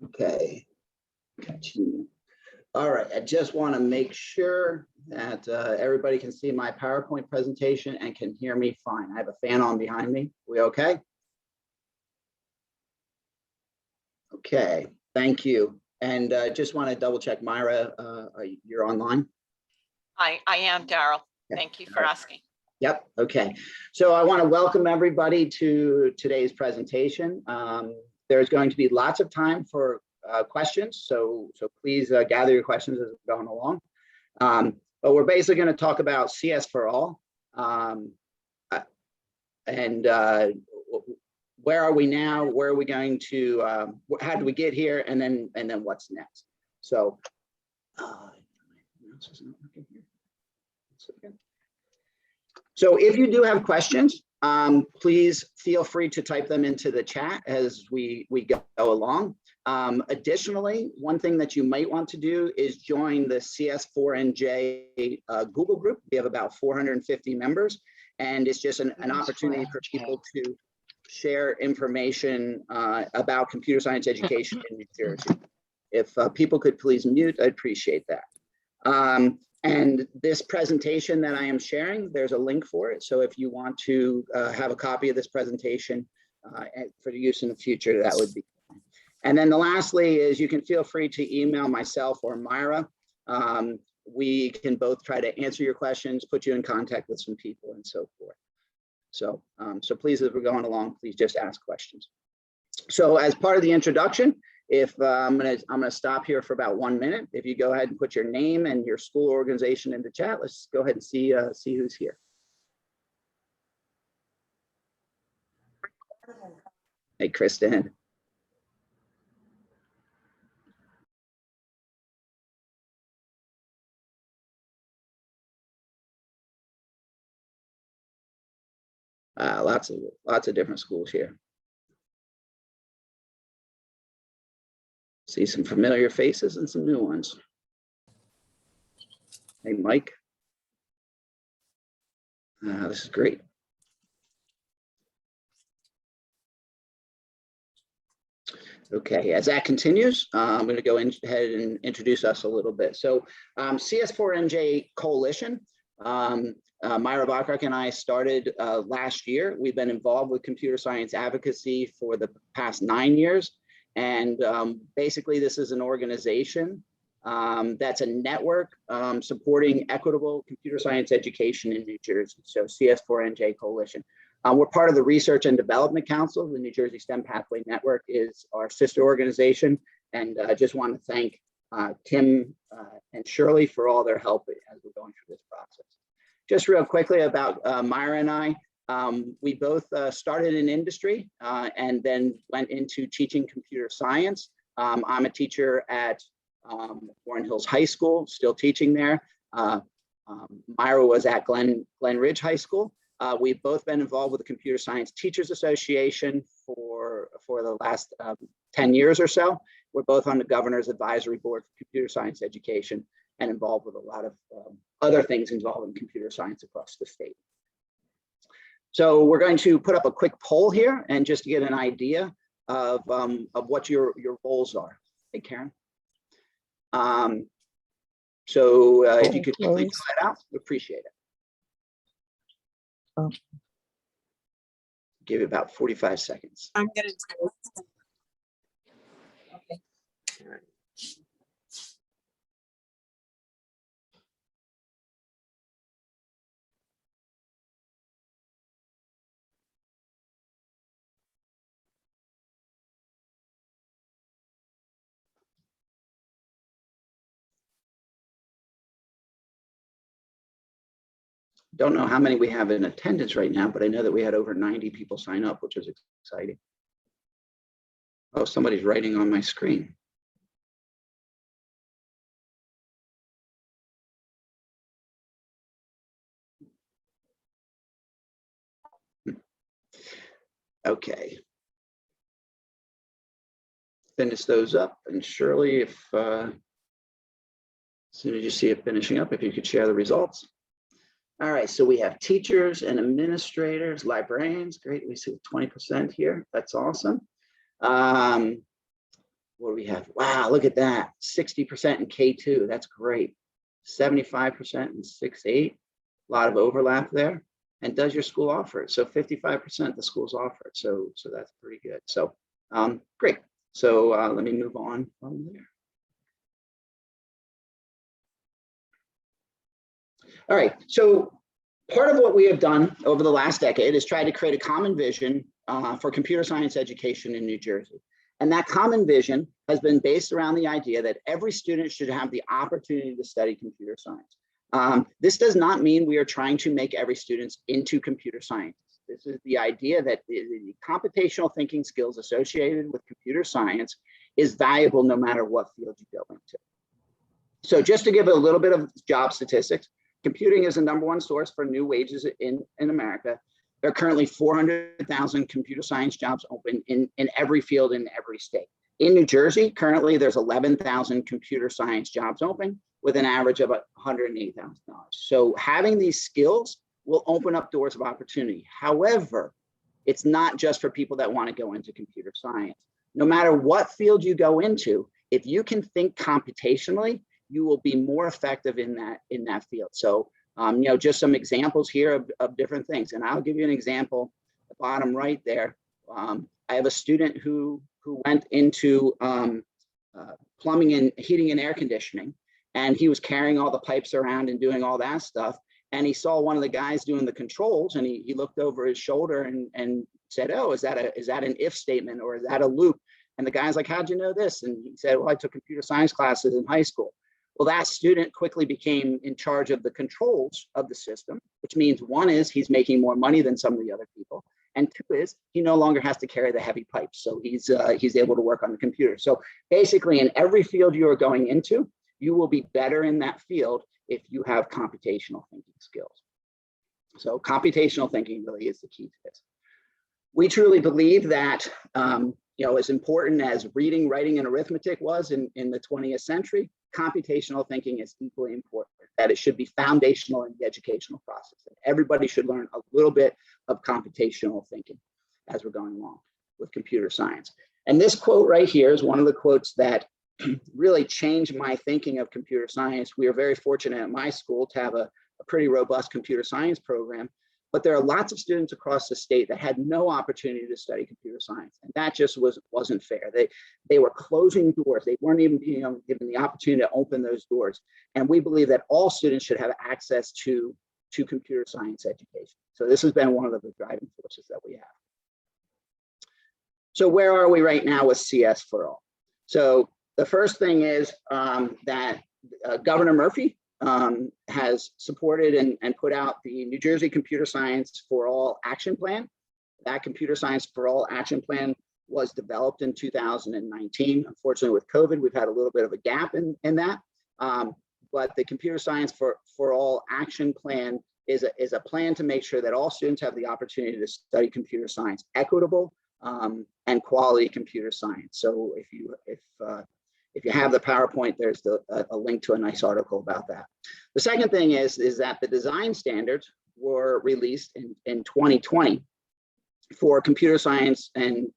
Okay, continue. All right, I just want to make sure that everybody can see my PowerPoint presentation and can hear me fine. I have a fan on behind me. We okay? Okay, thank you. And just want to double check, Myra, you're online? I am, Daryl. Thank you for asking. Yep, okay. So I want to welcome everybody to today's presentation. There's going to be lots of time for questions, so please gather your questions as we're going along. But we're basically going to talk about CS4All and where are we now? Where are we going to? How did we get here? And then what's next? So, so if you do have questions, please feel free to type them into the chat as we go along. Additionally, one thing that you might want to do is join the CS4NJ Google group. We have about 450 members, and it's just an opportunity for people to share information about computer science education in New Jersey. If people could please mute, I'd appreciate that. And this presentation that I am sharing, there's a link for it. So if you want to have a copy of this presentation for use in the future, that would be fine. And then lastly is you can feel free to email myself or Myra. We can both try to answer your questions, put you in contact with some people and so forth. So, so please, as we're going along, please just ask questions. So as part of the introduction, if I'm gonna stop here for about 1 minute. If you go ahead and put your name and your school organization in the chat, let's go ahead and see who's here. Hey, Kristen. Lots of different schools here. See some familiar faces and some new ones. Hey, Mike. This is great. Okay, as that continues, I'm going to go ahead and introduce us a little bit. So CS4NJ Coalition, Myra Bachrach and I started last year. We've been involved with computer science advocacy for the past 9 years. And basically, this is an organization that's a network supporting equitable computer science education in New Jersey. So CS4NJ Coalition. We're part of the Research and Development Council. The New Jersey STEM Pathway Network is our sister organization. And I just want to thank Tim and Shirley for all their help as we're going through this process. Just real quickly about Myra and I. We both started in industry and then went into teaching computer science. I'm a teacher at Warren Hills High School, still teaching there. Myra was at Glen Ridge High School. We've both been involved with the Computer Science Teachers Association for the last 10 years or so. We're both on the Governor's Advisory Board for Computer Science Education and involved with a lot of other things involving computer science across the state. So we're going to put up a quick poll here and just to get an idea of what your roles are. Hey, Karen. So if you could please fill that out, we appreciate it. Oh. Give it about 45 seconds. I'm going to do it. Okay. All right. Don't know how many we have in attendance right now, but I know that we had over 90 people sign up, which is exciting. Oh, somebody's writing on my screen. Okay. Finish those up, and Shirley, if as soon as you see it finishing up, if you could share the results. All right, so we have teachers and administrators, librarians. Great, we see 20% here. That's awesome. what do we have? Wow, look at that. 60% in K2. That's great. 75% in 6-8. A lot of overlap there. And does your school offer it? So 55% the schools offer it. So that's pretty good. So great. So let me move on from there. All right. So part of what we have done over the last decade is try to create a common vision for computer science education in New Jersey. And that common vision has been based around the idea that every student should have the opportunity to study computer science. This does not mean we are trying to make every student into computer scientists. This is the idea that the computational thinking skills associated with computer science is valuable no matter what field you go into. So just to give a little bit of job statistics, computing is the #1 source for new wages in America. There are currently 400,000 computer science jobs open in every field in every state. In New Jersey, currently there's 11,000 computer science jobs open with an average of $180,000. So having these skills will open up doors of opportunity. However, it's not just for people that want to go into computer science. No matter what field you go into, if you can think computationally, you will be more effective in that field. So just some examples here of different things. And I'll give you an example, the bottom right there. I have a student who went into plumbing and heating and air conditioning, and he was carrying all the pipes around and doing all that stuff. And he saw one of the guys doing the controls, and he looked over his shoulder and said, "Oh, is that an if statement, or is that a loop?" And the guy's like, "How'd you know this?" And he said, "Well, I took computer science classes in high school." Well, that student quickly became in charge of the controls of the system, which means one is he's making more money than some of the other people, and two is he no longer has to carry the heavy pipes, so he's able to work on the computer. So basically, in every field you are going into, you will be better in that field if you have computational thinking skills. So computational thinking really is the key to this. We truly believe that as important as reading, writing, and arithmetic was in the 20th century, computational thinking is equally important, that it should be foundational in the educational process. And everybody should learn a little bit of computational thinking as we're going along with computer science. And this quote right here is one of the quotes that really changed my thinking of computer science. We are very fortunate at my school to have a pretty robust computer science program, but there are lots of students across the state that had no opportunity to study computer science, and that just wasn't fair. They were closing doors. They weren't even being given the opportunity to open those doors. And we believe that all students should have access to computer science education. So this has been one of the driving forces that we have. So where are we right now with CS4All? So the first thing is that Governor Murphy has supported and put out the New Jersey Computer Science for All Action Plan. That Computer Science for All Action Plan was developed in 2019. Unfortunately, with COVID, we've had a little bit of a gap in that. But the Computer Science for All Action Plan is a plan to make sure that all students have the opportunity to study computer science, equitable and quality computer science. So if you have the PowerPoint, there's a link to a nice article about that. The second thing is that the design standards were released in 2020 for computer science and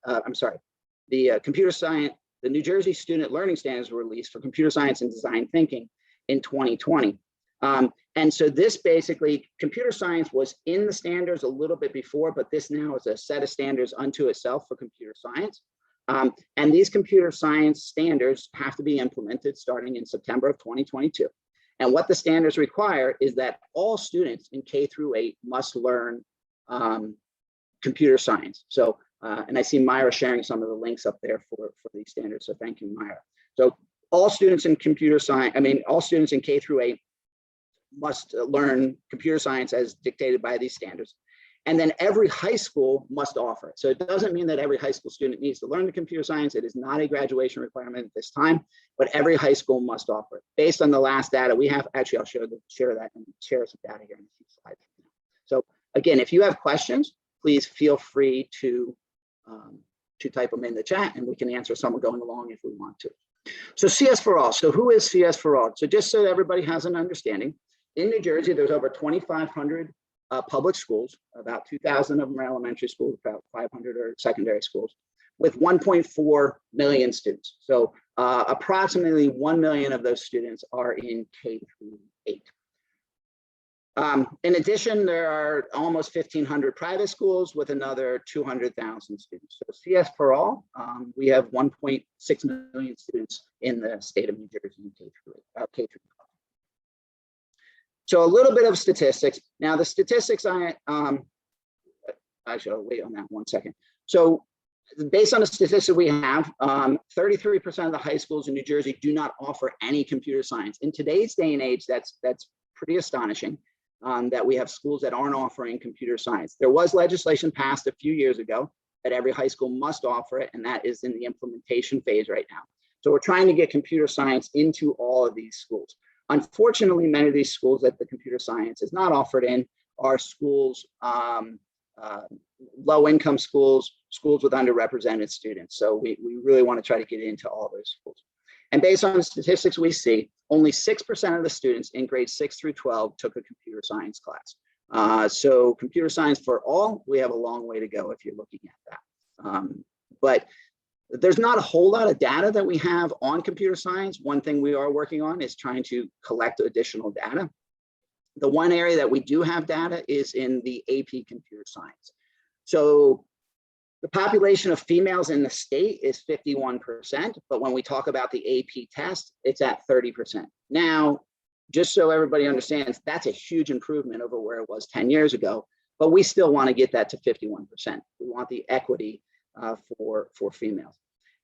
the New Jersey Student Learning Standards were released for computer science and design thinking in 2020. And so this basically, computer science was in the standards a little bit before, but this now is a set of standards unto itself for computer science. And these computer science standards have to be implemented starting in September of 2022. And what the standards require is that all students in K through 8 must learn computer science. So, and I see Myra sharing some of the links up there for these standards. So thank you, Myra. So all students in computer science, all students in K through 8 must learn computer science as dictated by these standards. And then every high school must offer it. So it doesn't mean that every high school student needs to learn the computer science. It is not a graduation requirement at this time, but every high school must offer it. Based on the last data we have, actually, I'll share that and share some data here in a few slides. So again, if you have questions, please feel free to type them in the chat and we can answer some going along if we want to. So CS4All. So who is CS4All? So just so everybody has an understanding, in New Jersey, there's over 2,500 public schools, about 2,000 of them are elementary schools, about 500 are secondary schools. with 1.4 million students. So approximately 1 million of those students are in K through 8. In addition, there are almost 1,500 private schools with another 200,000 students. So CS4All, we have 1.6 million students in the state of New Jersey in K through 12. So a little bit of statistics. Now the statistics I shall wait on that 1 second. So based on the statistics we have, 33% of the high schools in New Jersey do not offer any computer science. In today's day and age, that's pretty astonishing. That we have schools that aren't offering computer science. There was legislation passed a few years ago that every high school must offer it, and that is in the implementation phase right now. So we're trying to get computer science into all of these schools. Unfortunately, many of these schools that the computer science is not offered in are schools, low-income schools, schools with underrepresented students. So we really want to try to get into all those schools. And based on the statistics we see, only 6% of the students in grades 6 through 12 took a computer science class. So computer science for all, we have a long way to go if you're looking at that. But there's not a whole lot of data that we have on computer science. One thing we are working on is trying to collect additional data. The one area that we do have data is in the AP computer science. So the population of females in the state is 51%, but when we talk about the AP test, it's at 30%. Now, just so everybody understands, that's a huge improvement over where it was 10 years ago, but we still want to get that to 51%. We want the equity for females.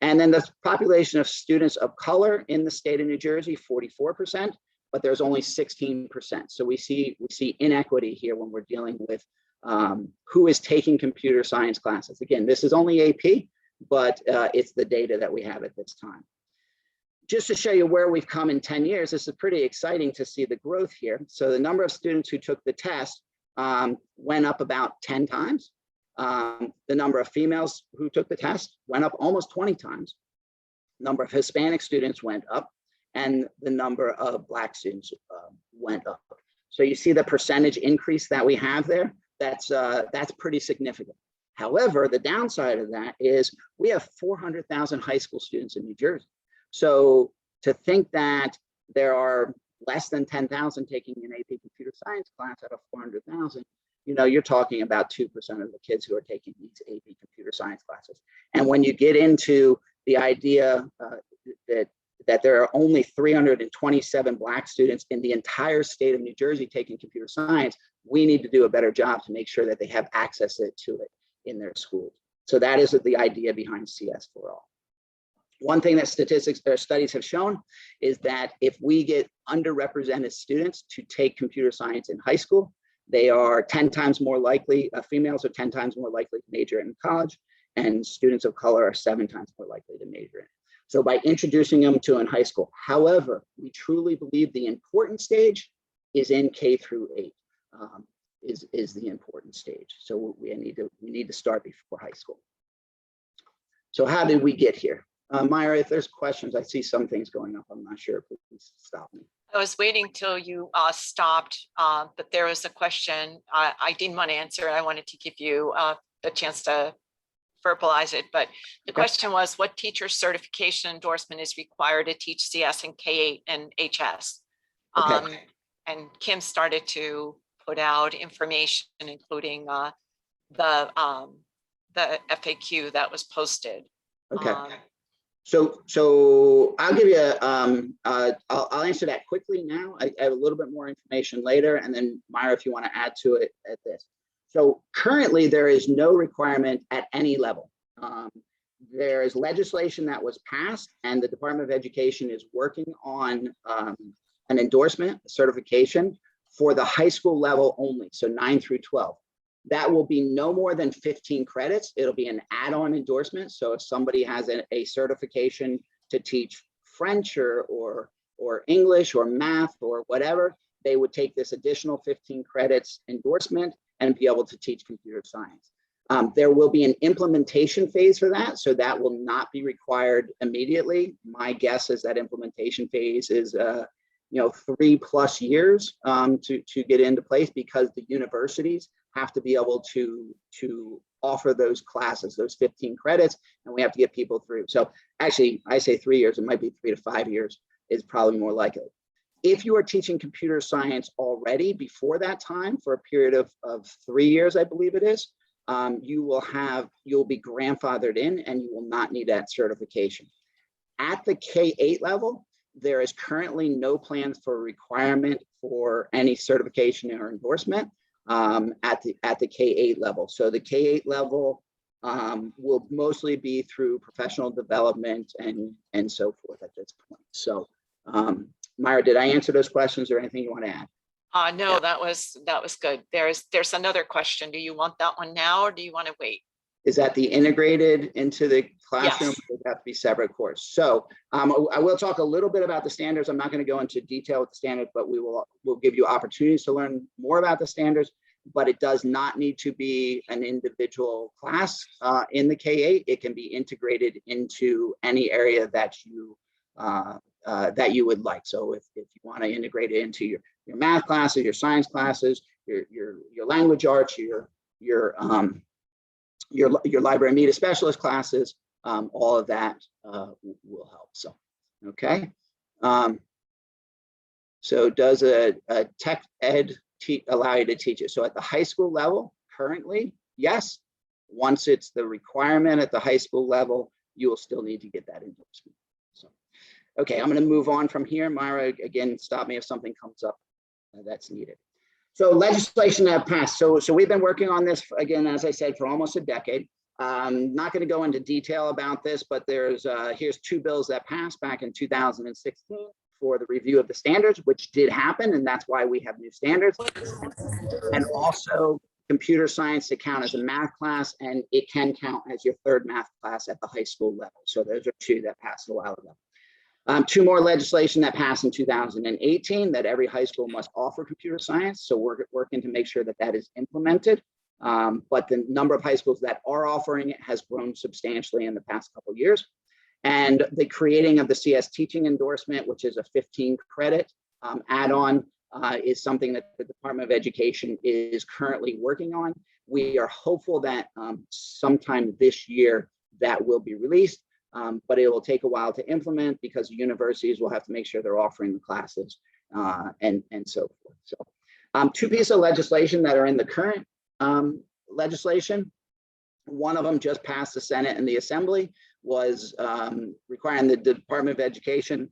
And then the population of students of color in the state of New Jersey, 44%, but there's only 16%. So we see inequity here when we're dealing with who is taking computer science classes. Again, this is only AP, but it's the data that we have at this time. Just to show you where we've come in 10 years, this is pretty exciting to see the growth here. So the number of students who took the test went up about 10 times. The number of females who took the test went up almost 20 times. The number of Hispanic students went up, and the number of Black students went up. So you see the percentage increase that we have there. That's pretty significant. However, the downside of that is we have 400,000 high school students in New Jersey. So to think that there are less than 10,000 taking an AP computer science class out of 400,000, you know, you're talking about 2% of the kids who are taking these AP computer science classes. And when you get into the idea that there are only 327 Black students in the entire state of New Jersey taking computer science, we need to do a better job to make sure that they have access to it in their schools. So that is the idea behind CS4All. One thing that statistics or studies have shown is that if we get underrepresented students to take computer science in high school, they are 10 times more likely, females are 10 times more likely to major in college, and students of color are 7 times more likely to major in it. So by introducing them to in high school. However, we truly believe the important stage is in K through 8, is the important stage. So we need to start before high school. So how did we get here? Myra, if there's questions, I see some things going up. I'm not sure. Please stop me. I was waiting till you stopped, but there was a question I didn't want to answer. I wanted to give you the chance to verbalize it, but the question was, what teacher certification endorsement is required to teach CS in K8 and HS? And Kim started to put out information, including the FAQ that was posted. Okay. So I'll give you, I'll answer that quickly now. I have a little bit more information later, and then Myra, if you want to add to it at this. So currently there is no requirement at any level. There is legislation that was passed, and the Department of Education is working on an endorsement, a certification for the high school level only, so 9 through 12. That will be no more than 15 credits. It'll be an add-on endorsement. So if somebody has a certification to teach French or English or math or whatever, they would take this additional 15 credits endorsement and be able to teach computer science. There will be an implementation phase for that. So that will not be required immediately. My guess is that implementation phase is 3+ years to get into place, because the universities have to be able to offer those classes, those 15 credits, and we have to get people through. So actually, I say 3 years, it might be 3 to 5 years is probably more likely. If you are teaching computer science already before that time for a period of 3 years, I believe it is, you'll be grandfathered in and you will not need that certification. At the K-8 level, there is currently no plans for requirement for any certification or endorsement at the K-8 level. So the K-8 level will mostly be through professional development and so forth at this point. So Myra, did I answer those questions or anything you want to add? No, that was good. There's another question. Do you want that one now or do you want to wait? Is that the integrated into the classroom? Yes. Or does it have to be separate course? So I will talk a little bit about the standards. I'm not going to go into detail with the standards, but we'll give you opportunities to learn more about the standards. But it does not need to be an individual class in the K-8. It can be integrated into any area that you would like. So if you want to integrate it into your math classes, your science classes, your language arts, your library media specialist classes, all of that will help. So, okay. So does a tech ed allow you to teach it? So at the high school level, currently, yes. Once it's the requirement at the high school level, you will still need to get that endorsement. So, okay, I'm going to move on from here. Myra, again, stop me if something comes up that's needed. So legislation that passed. So we've been working on this, again, as I said, for almost a decade. Not going to go into detail about this, but here's 2 bills that passed back in 2016 for the review of the standards, which did happen, and that's why we have new standards. And also computer science to count as a math class, and it can count as your 3rd math class at the high school level. So those are 2 that passed a while ago. 2 more legislation that passed in 2018 that every high school must offer computer science. So we're working to make sure that that is implemented. But the number of high schools that are offering it has grown substantially in the past couple of years. And the creating of the CS teaching endorsement, which is a 15 credit add-on, is something that the Department of Education is currently working on. We are hopeful that sometime this year that will be released. But it will take a while to implement because universities will have to make sure they're offering the classes and so forth. So 2 pieces of legislation that are in the current legislation. One of them just passed the Senate and the Assembly, was requiring the Department of Education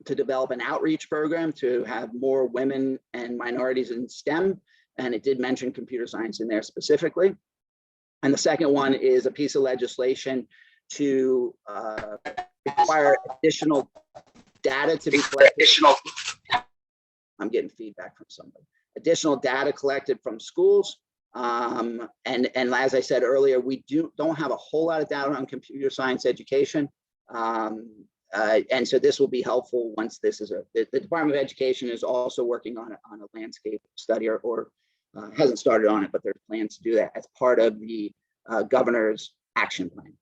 to develop an outreach program to have more women and minorities in STEM. And it did mention computer science in there specifically. And the second one is a piece of legislation to require additional data to be collected. I'm getting feedback from somebody. Additional data collected from schools. And as I said earlier, we don't have a whole lot of data on computer science education. And so this will be helpful once this is the Department of Education is also working on a landscape study or hasn't started on it, but there's plans to do that as part of the governor's action plan.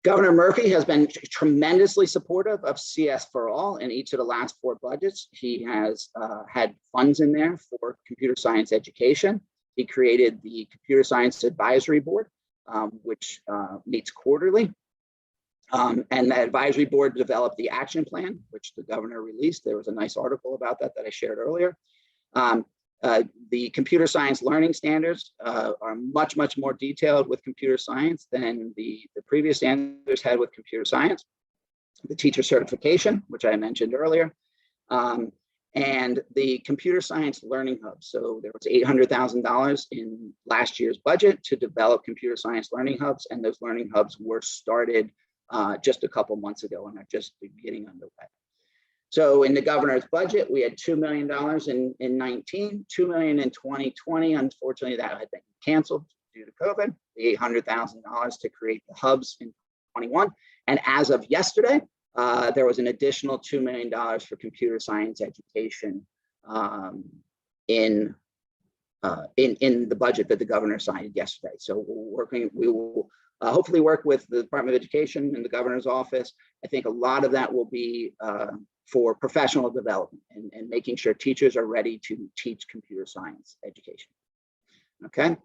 Governor Murphy has been tremendously supportive of CS4All in each of the last 4 budgets. He has had funds in there for computer science education. He created the Computer Science Advisory Board, which meets quarterly. And the advisory board developed the action plan, which the governor released. There was a nice article about that I shared earlier. The computer science learning standards are much, much more detailed with computer science than the previous standards had with computer science. The teacher certification, which I mentioned earlier, and the computer science learning hubs. So there was $800,000 in last year's budget to develop computer science learning hubs, and those learning hubs were started just a couple months ago and are just getting underway. So in the governor's budget, we had $2 million in 19, $2 million in 2020. Unfortunately, that had been canceled due to COVID, the $800,000 to create the hubs in 21. And as of yesterday, there was an additional $2 million for computer science education in the budget that the governor signed yesterday. So we will hopefully work with the Department of Education and the governor's office. I think a lot of that will be for professional development and making sure teachers are ready to teach computer science education. Okay.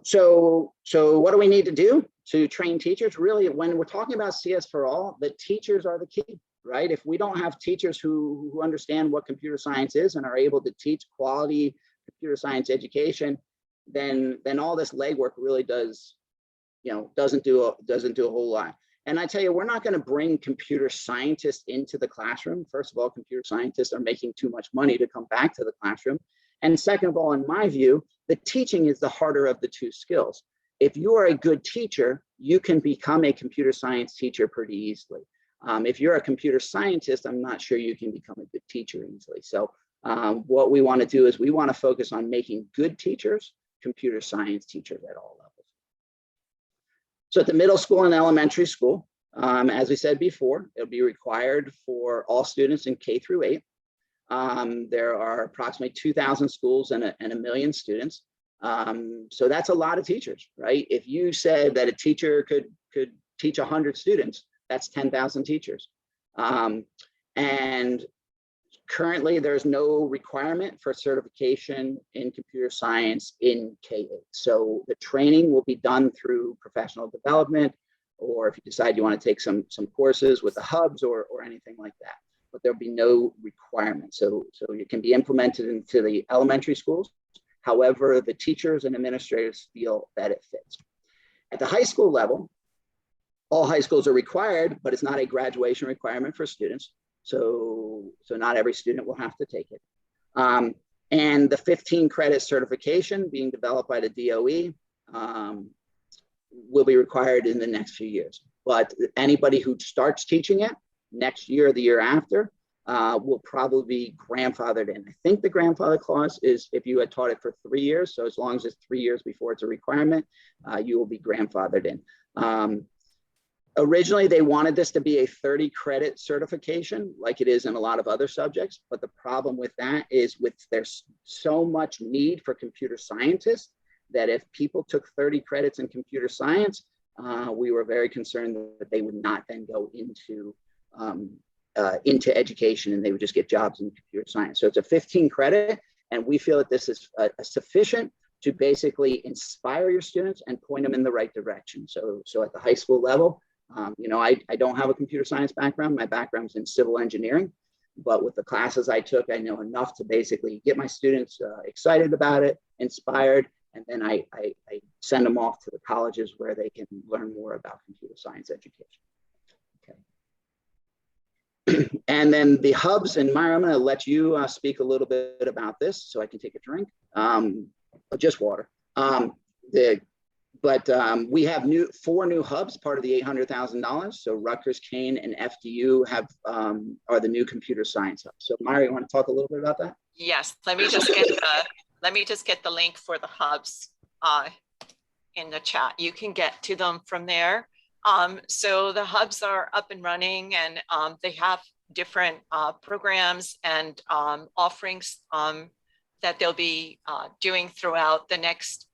So what do we need to do to train teachers? Really, when we're talking about CS4All, the teachers are the key, right? If we don't have teachers who understand what computer science is and are able to teach quality computer science education, then all this legwork really doesn't do a whole lot. And I tell you, we're not going to bring computer scientists into the classroom. First of all, computer scientists are making too much money to come back to the classroom. And second of all, in my view, the teaching is the harder of the two skills. If you are a good teacher, you can become a computer science teacher pretty easily. If you're a computer scientist, I'm not sure you can become a good teacher easily. So what we want to do is we want to focus on making good teachers, computer science teachers at all levels. So at the middle school and elementary school, as we said before, it'll be required for all students in K through 8. There are approximately 2,000 schools and a million students. So that's a lot of teachers, right? If you said that a teacher could teach 100 students, that's 10,000 teachers. And currently there's no requirement for certification in computer science in K-8. So the training will be done through professional development, or if you decide you want to take some courses with the hubs or anything like that. But there'll be no requirement. So it can be implemented into the elementary schools. However, the teachers and administrators feel that it fits. At the high school level, all high schools are required, but it's not a graduation requirement for students. So not every student will have to take it. And the 15 credit certification being developed by the DOE will be required in the next few years. But anybody who starts teaching it next year or the year after will probably be grandfathered in. I think the grandfather clause is if you had taught it for 3 years. So as long as it's 3 years before it's a requirement, you will be grandfathered in. Originally, they wanted this to be a 30 credit certification like it is in a lot of other subjects. But the problem with that is there's so much need for computer scientists that if people took 30 credits in computer science, we were very concerned that they would not then go into education and they would just get jobs in computer science. So it's a 15 credit, and we feel that this is sufficient to basically inspire your students and point them in the right direction. So at the high school level, I don't have a computer science background. My background's in civil engineering, but with the classes I took, I know enough to basically get my students excited about it, inspired, and then I send them off to the colleges where they can learn more about computer science education. Okay. And then the hubs, and Myra, I'm going to let you speak a little bit about this so I can take a drink. Just water. We have 4 new hubs, part of the $800,000. So Rutgers, Kane, and FDU are the new computer science hubs. So Myra, you want to talk a little bit about that? Yes, let me just get the link for the hubs in the chat. You can get to them from there. So the hubs are up and running, and they have different programs and offerings that they'll be doing throughout the next,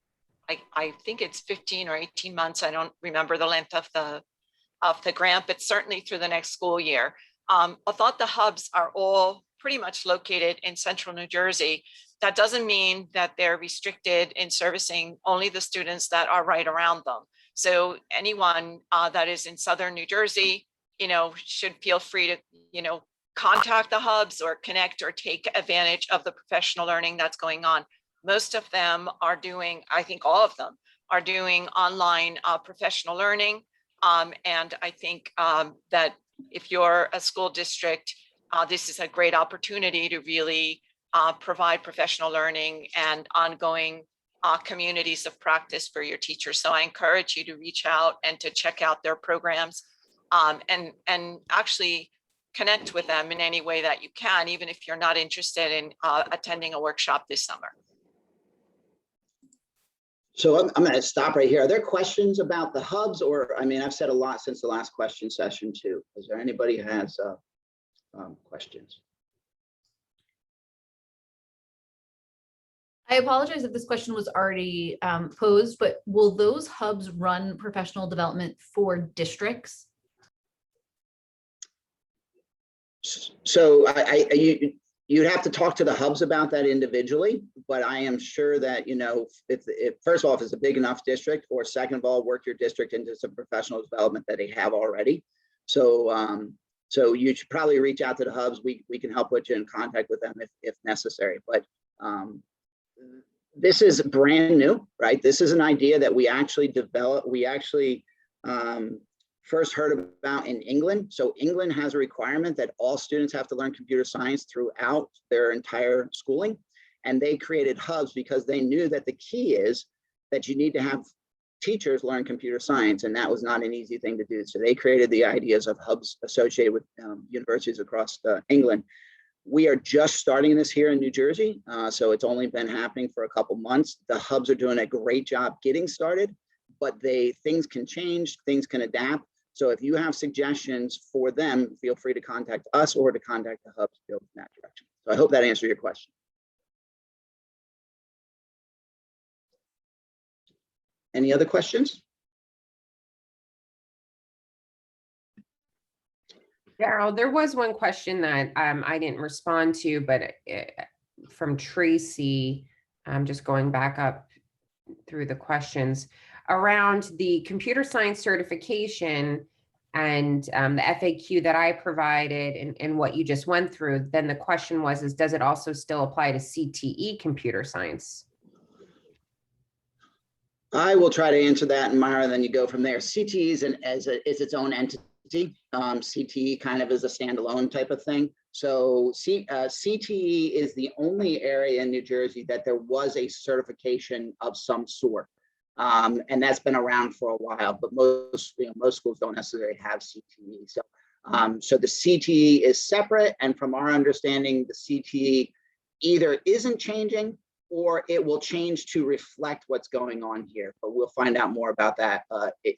I think it's 15 or 18 months. I don't remember the length of the grant, but certainly through the next school year. Although the hubs are all pretty much located in central New Jersey, that doesn't mean that they're restricted in servicing only the students that are right around them. So anyone that is in southern New Jersey, should feel free to, contact the hubs or connect or take advantage of the professional learning that's going on. Most of them are doing, I think all of them are doing online professional learning. And I think that if you're a school district, this is a great opportunity to really provide professional learning and ongoing communities of practice for your teachers. So I encourage you to reach out and to check out their programs and actually connect with them in any way that you can, even if you're not interested in attending a workshop this summer. So I'm going to stop right here. Are there questions about the hubs? Or, I've said a lot since the last question session too. Is there anybody who has questions? I apologize if this question was already posed, but will those hubs run professional development for districts? So You'd have to talk to the hubs about that individually, but I am sure that, you know, if first of all, if it's a big enough district, or second of all, work your district into some professional development that they have already. So, so you should probably reach out to the hubs. We can help put you in contact with them if necessary. But this is brand new, right? This is an idea that we actually developed. We actually first heard about in England. So England has a requirement that all students have to learn computer science throughout their entire schooling. And they created hubs because they knew that the key is that you need to have teachers learn computer science, and that was not an easy thing to do. So they created the ideas of hubs associated with universities across England. We are just starting this here in New Jersey. So it's only been happening for a couple months. The hubs are doing a great job getting started, but things can change, things can adapt. So if you have suggestions for them, feel free to contact us or to contact the hubs to go in that direction. So I hope that answered your question. Any other questions? Daryl, there was one question that I didn't respond to, but from Tracy, I'm just going back up through the questions around the computer science certification and the FAQ that I provided and what you just went through. Then the question was, does it also still apply to CTE computer science? I will try to answer that, and Myra, then you go from there. CTE is its own entity. CTE kind of is a standalone type of thing. So CTE is the only area in New Jersey that there was a certification of some sort. And that's been around for a while, but most schools don't necessarily have CTE. So, so the CTE is separate, and from our understanding, the CTE either isn't changing or it will change to reflect what's going on here. But we'll find out more about that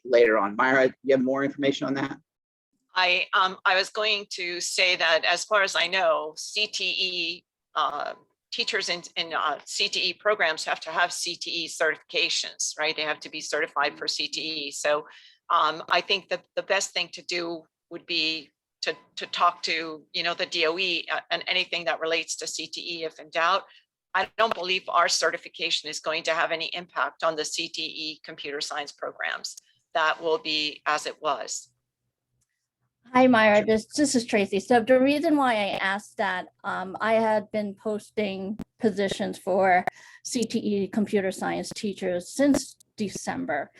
later on. Myra, you have more information on that? I was going to say that as far as I know, CTE teachers in CTE programs have to have CTE certifications, right? They have to be certified for CTE. So I think that the best thing to do would be to talk to, you know, the DOE and anything that relates to CTE if in doubt. I don't believe our certification is going to have any impact on the CTE computer science programs. That will be as it was. Hi, Myra, this is Tracy. So the reason why I asked that, I had been posting positions for CTE computer science teachers since December.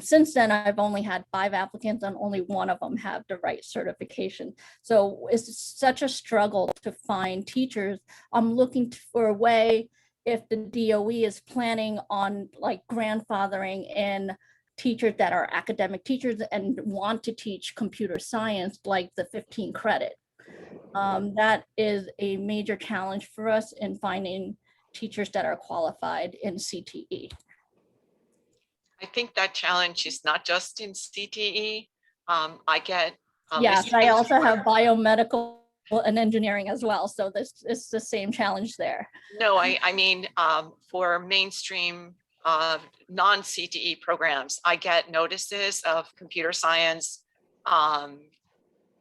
Since then, I've only had 5 applicants and only one of them have the right certification. So it's such a struggle to find teachers. I'm looking for a way, if the DOE is planning on like grandfathering in teachers that are academic teachers and want to teach computer science, like the 15 credit. That is a major challenge for us in finding teachers that are qualified in CTE. I think that challenge is not just in CTE. I get yes, I also have biomedical and engineering as well, so this is the same challenge there. No, I mean for mainstream non-CTE programs, I get notices of computer science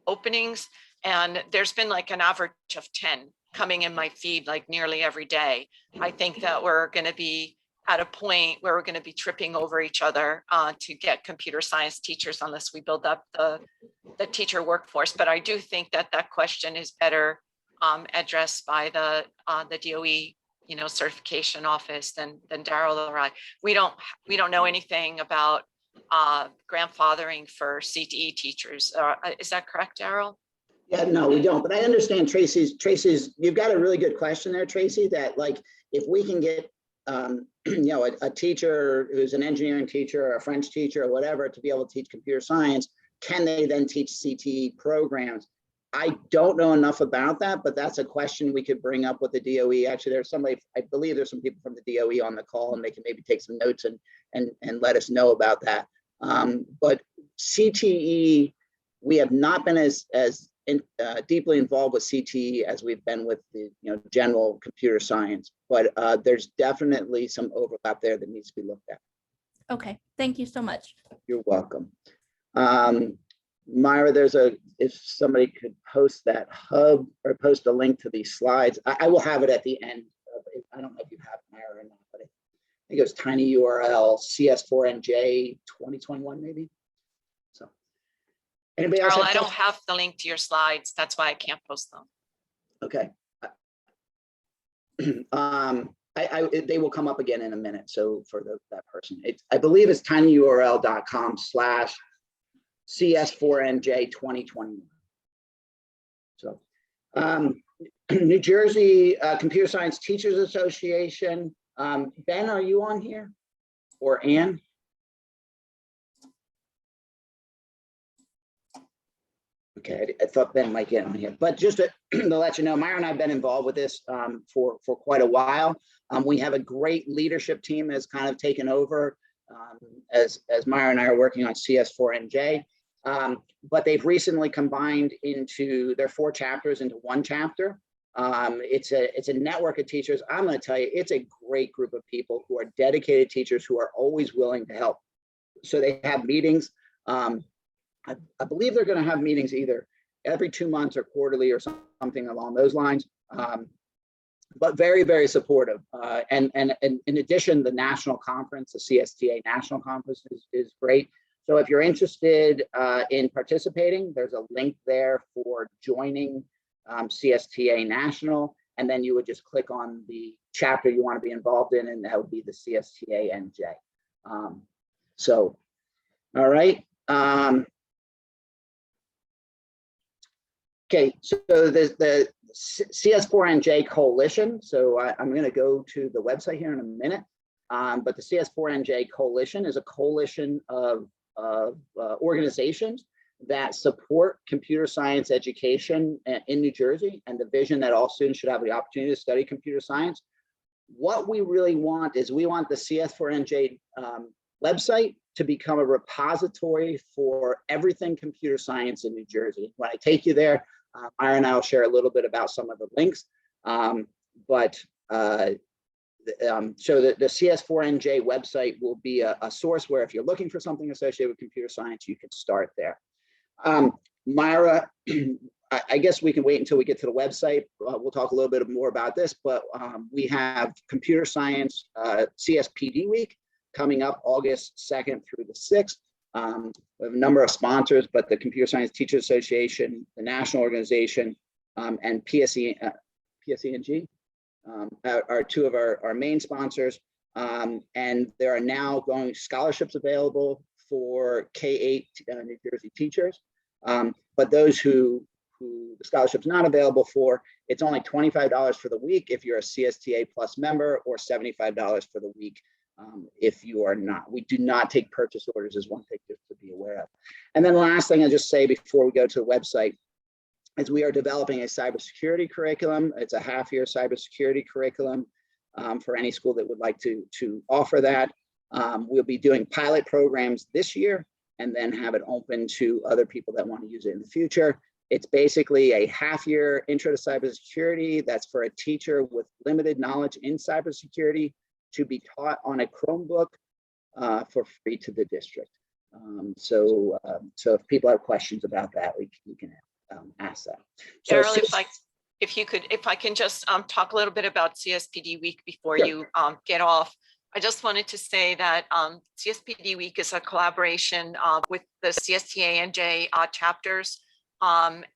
openings, and there's been like an average of 10 coming in my feed like nearly every day. I think that we're going to be at a point where we're going to be tripping over each other to get computer science teachers unless we build up the teacher workforce. But I do think that that question is better addressed by the DOE, you know, certification office than Daryl or I. We don't know anything about grandfathering for CTE teachers. Is that correct, Daryl? Yeah, no, we don't. But I understand Tracy's. You've got a really good question there, Tracy. That like if we can get you know, a teacher who's an engineering teacher or a French teacher or whatever to be able to teach computer science, can they then teach CTE programs? I don't know enough about that, but that's a question we could bring up with the DOE. Actually, there's somebody, I believe there's some people from the DOE on the call, and they can maybe take some notes and let us know about that. But CTE, we have not been as deeply involved with CTE as we've been with the general computer science, but there's definitely some overlap there that needs to be looked at. Okay, thank you so much. You're welcome. Myra, if somebody could post that hub or post a link to these slides, I will have it at the end of it. I don't know if you have it, Myra, or not, but I think it was tiny URL CS4NJ 2021 maybe. So anybody else? Carl, I don't have the link to your slides. That's why I can't post them. Okay. They will come up again in a minute. So for that person, I believe it's tinyurl.com/CS4NJ 2021. So New Jersey Computer Science Teachers Association. Ben, are you on here? Or Ann? Okay, I thought Ben might get on here, but just to let you know, Myra and I have been involved with this for quite a while. We have a great leadership team that's kind of taken over as Myra and I are working on CS4NJ, but they've recently combined into their 4 chapters into 1 chapter. It's a network of teachers. I'm going to tell you, it's a great group of people who are dedicated teachers who are always willing to help. So they have meetings. I believe they're going to have meetings either every 2 months or quarterly or something along those lines, but very, very supportive. And in addition, the national conference, the CSTA national conference is great. So if you're interested in participating, there's a link there for joining CSTA National, and then you would just click on the chapter you want to be involved in, and that would be the CSTA NJ. So, all right. Okay, so there's the CS4NJ Coalition. So I'm going to go to the website here in a minute. But the CS4NJ Coalition is a coalition of organizations that support computer science education in New Jersey, and the vision that all students should have the opportunity to study computer science. What we really want is we want the CS4NJ website to become a repository for everything computer science in New Jersey. When I take you there, Myra and I will share a little bit about some of the links, so the CS4NJ website will be a source where if you're looking for something associated with computer science, you can start there. Myra, I guess we can wait until we get to the website. We'll talk a little bit more about this, but we have Computer Science CSPD Week coming up August 2nd through the 6th. We have a number of sponsors, but the Computer Science Teachers Association, the national organization, and PSENG are 2 of our main sponsors. And there are now going scholarships available for K-8 New Jersey teachers. But those who the scholarship's not available for, it's only $25 for the week if you're a CSTA Plus member, or $75 for the week if you are not. We do not take purchase orders, is one thing just to be aware of. And then the last thing I'll just say before we go to the website is we are developing a cybersecurity curriculum. It's a half-year cybersecurity curriculum for any school that would like to offer that. We'll be doing pilot programs this year and then have it open to other people that want to use it in the future. It's basically a half-year intro to cybersecurity that's for a teacher with limited knowledge in cybersecurity to be taught on a Chromebook for free to the district. So if people have questions about that, we can ask that. So Daryl, if I can just talk a little bit about CSPD Week before Sure. you get off. I just wanted to say that CSPD Week is a collaboration with the CSTA NJ chapters and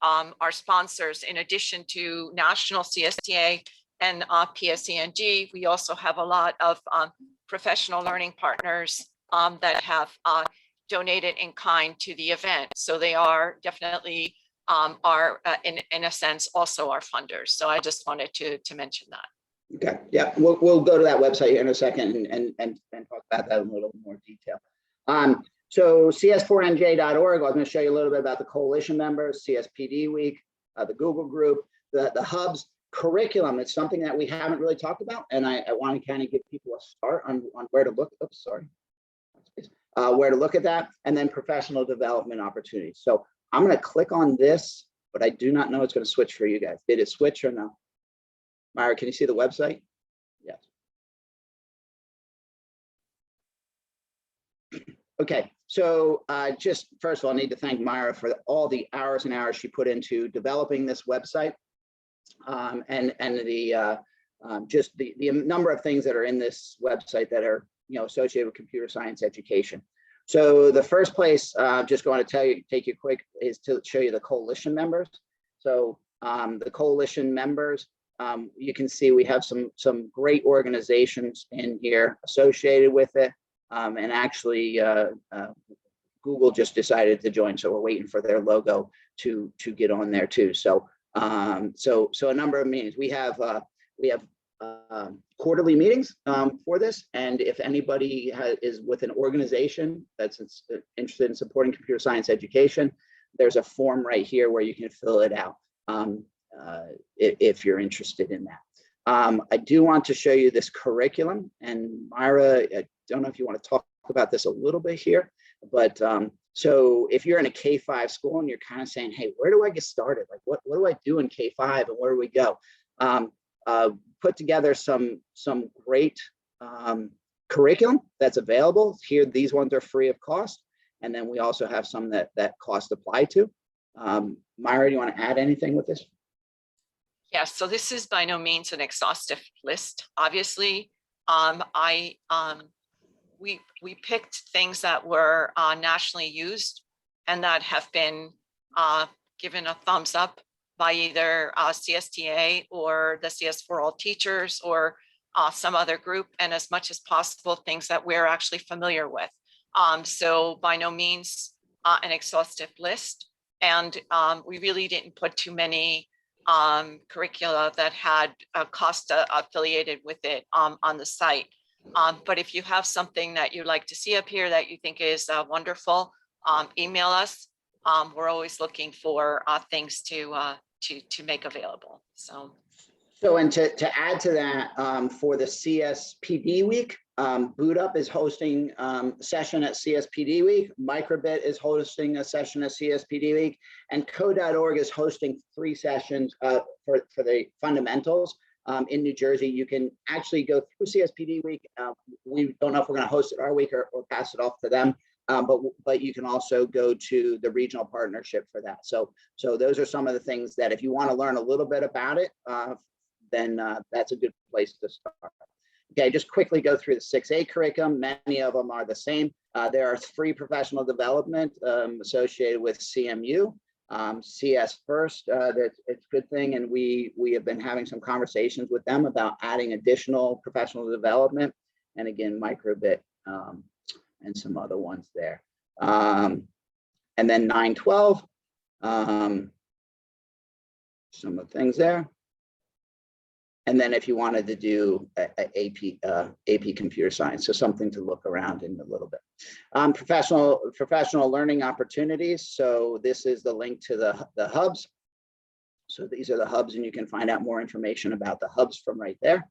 our sponsors. In addition to national CSTA and PSENG, we also have a lot of professional learning partners that have donated in kind to the event. So they are definitely in a sense also our funders. So I just wanted to mention that. Okay, yeah, we'll go to that website in a second and talk about that in a little more detail. So CS4NJ.org, I'm going to show you a little bit about the coalition members, CSPD Week, the Google group, the hubs. Curriculum, it's something that we haven't really talked about, and I want to kind of give people a start on where to look. Oops, sorry. Where to look at that, and then professional development opportunities. So I'm going to click on this, but I do not know it's going to switch for you guys. Did it switch or no? Myra, can you see the website? Yes. Okay, So just first of all, I need to thank Myra for all the hours and hours she put into developing this website, and the just the number of things that are in this website that are associated with computer science education. So the first place, just going to take you quick, is to show you the coalition members. So the coalition members, you can see we have some great organizations in here associated with it, and actually Google just decided to join, so we're waiting for their logo to get on there too. So so a number of meetings. We have quarterly meetings for this, and if anybody is with an organization that's interested in supporting computer science education, there's a form right here where you can fill it out if you're interested in that. I do want to show you this curriculum, and Myra, I don't know if you want to talk about this a little bit here, but so if you're in a K-5 school and you're kind of saying, hey, where do I get started? Like, what do I do in K-5 and where do we go? Put together some great curriculum that's available here. These ones are free of cost, and then we also have some that cost apply to. Myra, do you want to add anything with this? Yes, so this is by no means an exhaustive list. Obviously, we picked things that were nationally used and that have been given a thumbs up by either CSTA or the CS4All teachers or some other group, and as much as possible, things that we're actually familiar with. So by no means an exhaustive list. And we really didn't put too many curricula that had a cost affiliated with it on the site. But if you have something that you'd like to see up here that you think is wonderful, email us. We're always looking for things to make available. So and to add to that, for the CSPD week, Boot Up is hosting a session at CSPD week. Microbit is hosting a session at CSPD week, and Code.org is hosting 3 sessions for the fundamentals in New Jersey. You can actually go through CSPD week. We don't know if we're going to host it our week or pass it off to them. But you can also go to the regional partnership for that. So those are some of the things that if you want to learn a little bit about it, then that's a good place to start. Okay, just quickly go through the 6A curriculum. Many of them are the same. There are free professional development associated with CMU. CS First, it's a good thing, and we have been having some conversations with them about adding additional professional development, and again, Microbit and some other ones there. And then 912, some of the things there. And then if you wanted to do AP computer science, so something to look around in a little bit. Professional learning opportunities. So this is the link to the hubs. So these are the hubs, and you can find out more information about the hubs from right there.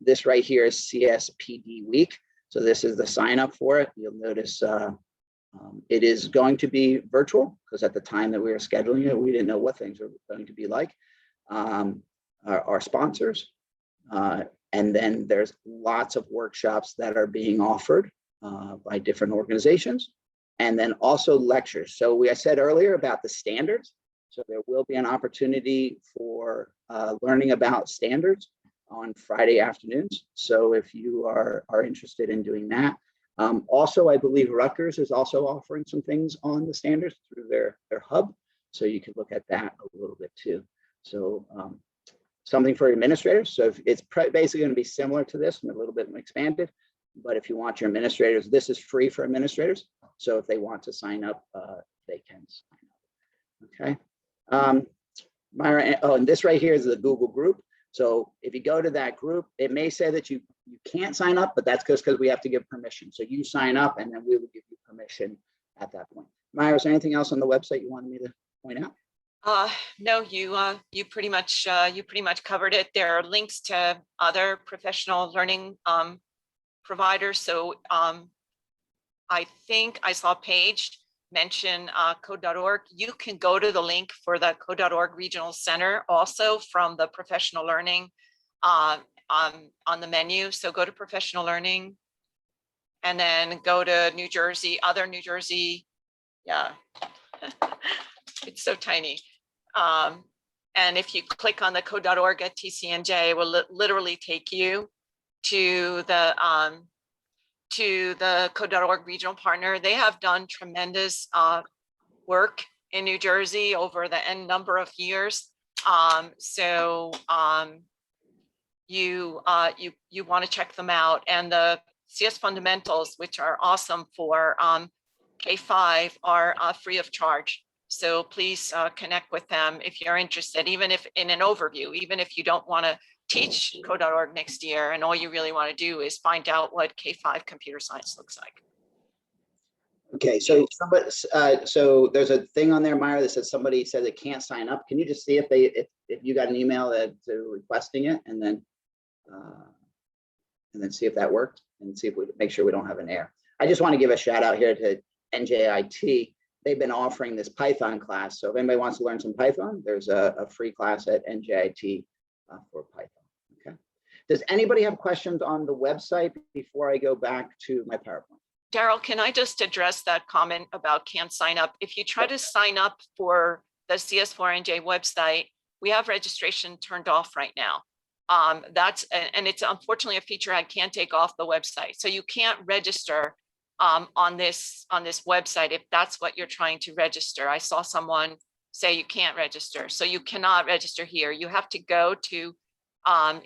This right here is CSPD week. So this is the sign up for it. You'll notice it is going to be virtual, because at the time that we were scheduling it, we didn't know what things were going to be like. Our sponsors, and then there's lots of workshops that are being offered by different organizations, and then also lectures. So I said earlier about the standards. So there will be an opportunity for learning about standards on Friday afternoons. So if you are interested in doing that. Also, I believe Rutgers is also offering some things on the standards through their hub. So you could look at that a little bit too. So something for administrators. So it's basically going to be similar to this and a little bit expanded. But if you want your administrators, this is free for administrators. So if they want to sign up, they can sign up. Okay. Myra, and this right here is the Google group. So if you go to that group, it may say that you can't sign up, but that's because we have to give permission. So you sign up, and then we will give you permission at that point. Myra, is there anything else on the website you wanted me to point out? No, you pretty much covered it. There are links to other professional learning providers. So I think I saw a page mention code.org. You can go to the link for the code.org regional center also from the professional learning on the menu. So go to professional learning and then go to New Jersey, other New Jersey. Yeah, it's so tiny. And if you click on the code.org at TCNJ, it will literally take you to the code.org regional partner. They have done tremendous work in New Jersey over the N number of years. You want to check them out. And the CS fundamentals, which are awesome for K-5, are free of charge. So please connect with them if you're interested, even if in an overview, even if you don't want to teach code.org next year and all you really want to do is find out what K-5 computer science looks like. Okay, so somebody, so there's a thing on there, Myra, that says somebody said they can't sign up. Can you just see if you got an email that requesting it, and then see if that worked, and see if we make sure we don't have an error. I just want to give a shout out here to NJIT. They've been offering this Python class. So if anybody wants to learn some Python, there's a free class at NJIT for Python. Okay. Does anybody have questions on the website before I go back to my PowerPoint? Daryl, can I just address that comment about can't sign up? If you try to sign up for the CS4NJ website, we have registration turned off right now. And it's unfortunately a feature I can't take off the website. So you can't register on this website if that's what you're trying to register. I saw someone say you can't register. So you cannot register here. You have to go to,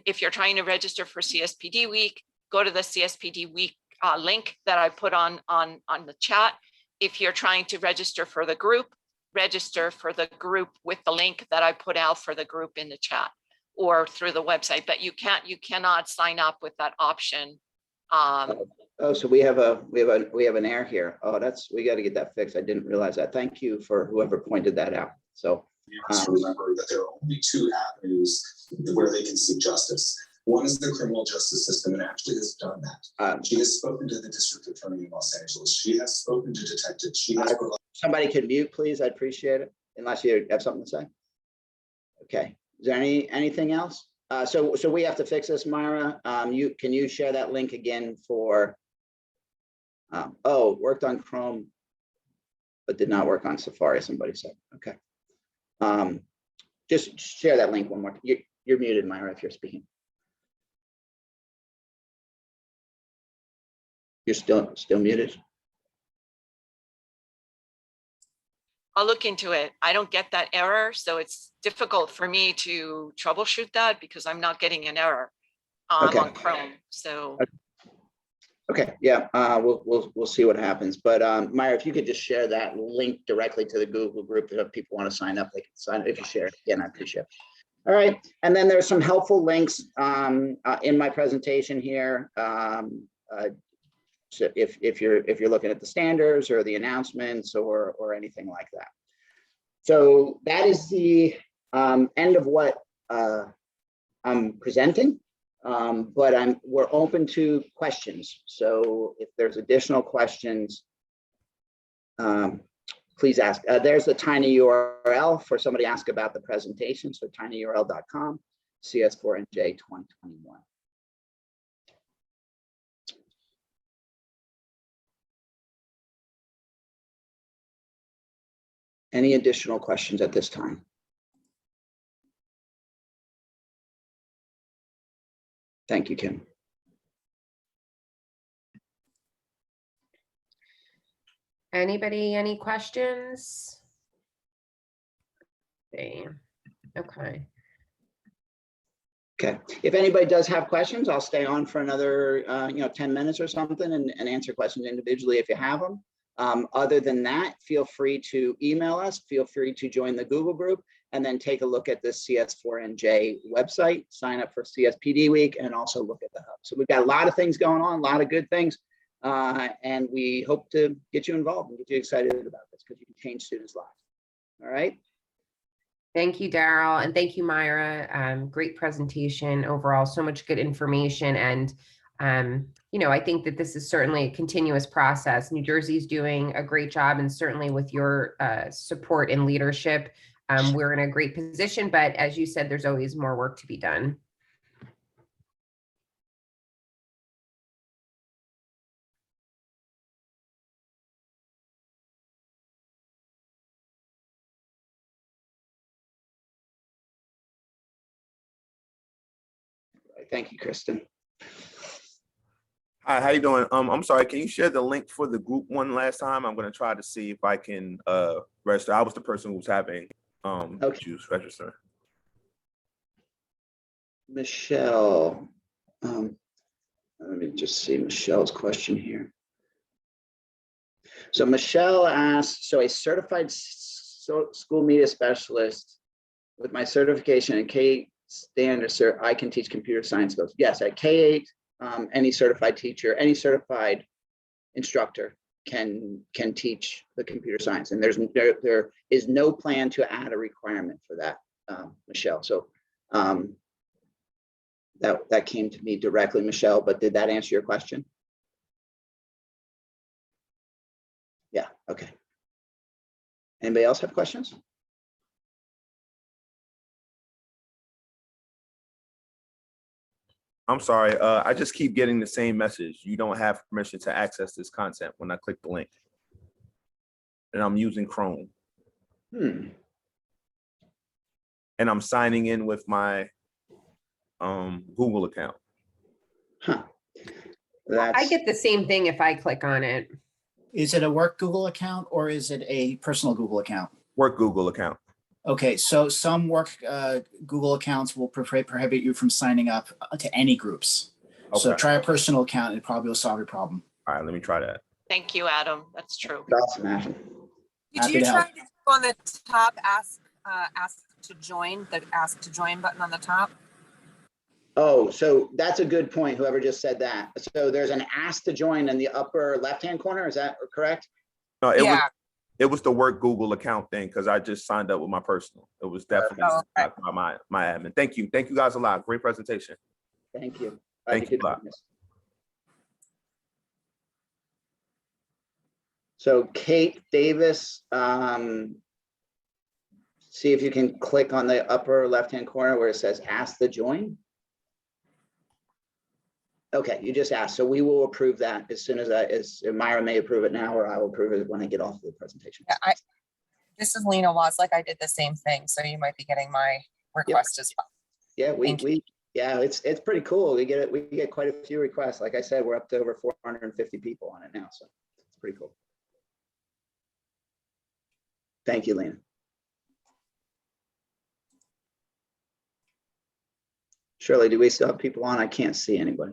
if you're trying to register for CSPD week, go to the CSPD week link that I put on the chat. If you're trying to register for the group, register for the group with the link that I put out for the group in the chat or through the website, but you cannot sign up with that option. Oh, so we have an error here. Oh, we got to get that fixed. I didn't realize that. Thank you for whoever pointed that out. So you have to remember that there are only two avenues where they can seek justice. One is the criminal justice system, and Ashley has done that. She has spoken to the district attorney in Los Angeles. She has spoken to detectives. She has somebody could mute, please. I'd appreciate it, unless you have something to say. Okay. Is there anything else? So we have to fix this, Myra. Can you share that link again for? Worked on Chrome, but did not work on Safari. Somebody said. Okay. Just share that link one more. You're muted, Myra, if you're speaking. You're still muted. I'll look into it. I don't get that error, so it's difficult for me to troubleshoot that because I'm not getting an error on Chrome. So okay, yeah, we'll see what happens. But Myra, if you could just share that link directly to the Google group, if people want to sign up, they can sign up. If you share it again, I appreciate it. All right, and then there's some helpful links in my presentation here. So if you're looking at the standards or the announcements or anything like that. So that is the end of what I'm presenting, but we're open to questions. So if there's additional questions, please ask. There's a tiny URL for somebody to ask about the presentation. So tinyurl.com, CS4NJ 2021. Any additional questions at this time? Thank you, Kim. Anybody, any questions? Okay. Okay. If anybody does have questions, I'll stay on for another 10 minutes or something and answer questions individually if you have them. Other than that, feel free to email us, feel free to join the Google group, and then take a look at the CS4NJ website, sign up for CSPD week, and also look at the hub. So we've got a lot of things going on, a lot of good things, and we hope to get you involved and get you excited about this because you can change students' lives. All right. Thank you, Daryl, and thank you, Myra. Great presentation overall, so much good information. And I think that this is certainly a continuous process. New Jersey's doing a great job, and certainly with your support and leadership, we're in a great position. But as you said, there's always more work to be done. Thank you, Kristen. Hi, how you doing? I'm sorry, can you share the link for the group one last time? I'm gonna try to see if I can register. I was the person who was having issues register. Michelle, let me just see Michelle's question here. So Michelle asked, so a certified school media specialist with my certification in K standard, sir, I can teach computer science skills. Yes, at K8, any certified teacher, any certified instructor can teach the computer science, and there is no plan to add a requirement for that, Michelle. So that came to me directly, Michelle, but did that answer your question? Yeah, okay. Anybody else have questions? I'm sorry, I just keep getting the same message. You don't have permission to access this content when I click the link. And I'm using Chrome. And I'm signing in with my Google account. Huh. I get the same thing if I click on it. Is it a work Google account or is it a personal Google account? Work Google account. Okay, so some work Google accounts will prohibit you from signing up to any groups. Okay. So try a personal account and it probably will solve your problem. All right, let me try that. Thank you, Adam. That's true. Awesome, Ashley. Did Happy you to try help. to click on the top ask to join, the ask to join button on the top? Oh, so that's a good point, whoever just said that. So there's an ask to join in the upper left-hand corner, is that correct? No, Yeah. it was the work Google account thing because I just signed up with my personal. It was definitely Oh, okay. my admin. Thank you. Thank you guys a lot. Great presentation. Thank you. Thank you a lot. So Kate Davis, see if you can click on the upper left-hand corner where it says ask to join. Okay, you just asked. So we will approve that as soon as Myra may approve it now, or I will approve it when I get off the presentation. Yeah, this is Lena Wozlik. I did the same thing, so you might be getting my request as well. Yeah, yeah, it's pretty cool. We get quite a few requests. Like I said, we're up to over 450 people on it now, so it's pretty cool. Thank you, Lena. Shirley, do we still have people on? I can't see anybody.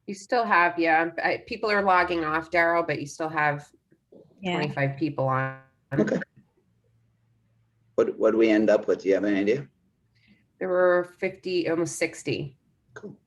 You still have, yeah, people are logging off, Daryl, but you still have 25 people on. Okay. What do we end up with? Do you have any idea? There were 50, almost 60. Cool.